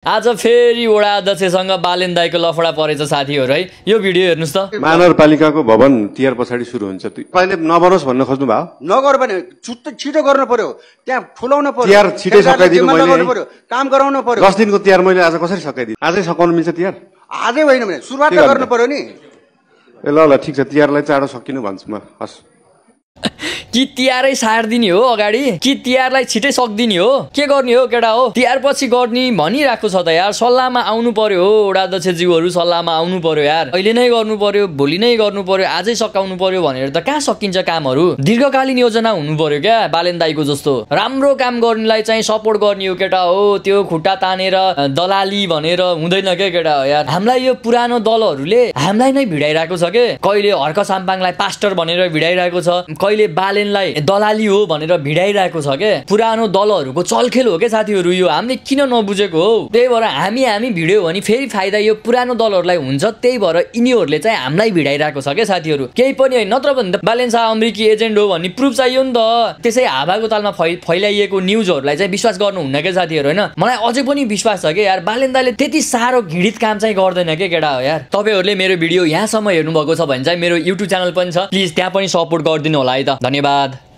आज फेरि वडा अध्यक्षसँग बालेन दाइको लफडा परेछ साथीहरु है। यो भिडियो हेर्नुस् त। महानगरपालिकाको भवन तिहार पछाडि सुरु हुन्छ। तपाईले नबनोस् भन्न खोज्नु भयो? नगर भने छिटो गर्न पर्यो, त्यहाँ फुलाउन पर्यो, तिहार छिटै सकाइदिनु पर्यो, काम गराउन पर्यो। 10 दिनको तिहार मैले आज कसरी सकाइदिए? आजै सकाउनु मिल्छ तिहार? आजै होइन भने सुरुवात गर्न पर्यो नि। ए ल ठीक छ, तिहारलाई चाँडो सकिनु भन्छु म। हस् कि तिहारै सार्दिने हो अगाडि कि तिहारलाई छिटै सक्दिने हो? के गर्ने हो केटा हो? तिहार पछि गर्ने भनिराख्नु छ त यार। सल्लाहमा आउनु पर्यो हो वडा अध्यक्षज्यूहरु, सल्लाहमा आउनु पर्यो यार। अहिले नै गर्नु पर्यो, भोलि नै गर्नु पर्यो, आजै सकाउनु पर्यो भनेर त कहाँ सकिन्छ कामहरु? दीर्घकालीन योजना हुनु पर्यो क्या बालेन दाइको जस्तो। राम्रो काम गर्नेलाई चाहिँ सपोर्ट गर्ने हो केटा हो। त्यो खुट्टा तानेर दलाली भनेर हुँदैन के केटा हो यार। हामीलाई यो पुरानो दलहरुले हामीलाई नै भिडाइराको छ के। कहिले हर्क साम्पाङलाई पास्टर भनेर भिडाइराको छ, कहिले बालेनलाई दलाली हो भनेर भिडाइरहेको छ के। पुरानो दलहरुको चलखेल हो के साथीहरु यो। हामीले किन नबुझेको हो? त्यही भएर हामी भिड्यो भने फेरि फाइदा यो पुरानो दलहरुलाई हुन्छ। त्यही भएर यिनीहरुले चाहिँ हामीलाई भिडाइरहेको छ के साथीहरु। केही पनि हैन, नत्र भने त बालेन शाह अमेरिकी एजेन्ट हो भन्ने प्रुफ चाहियो नि त। त्यसै हावाको तालमा फैलाइएको न्यूजहरुलाई चाहिँ विश्वास गर्नुहुन्न के साथीहरु हैन। मलाई अझै पनि विश्वास छ के यार, बालेन दाइले त्यति सारो घिडित काम चाहिँ गर्दैन के केटा हो यार। तपाईहरुले मेरो भिडियो यहाँसम्म हेर्नु भएको छ भने चाहिँ मेरो युट्युब च्यानल पनि छ, प्लिज त्यहाँ पनि सपोर्ट गरिदिनु होला है त। धन्यवाद।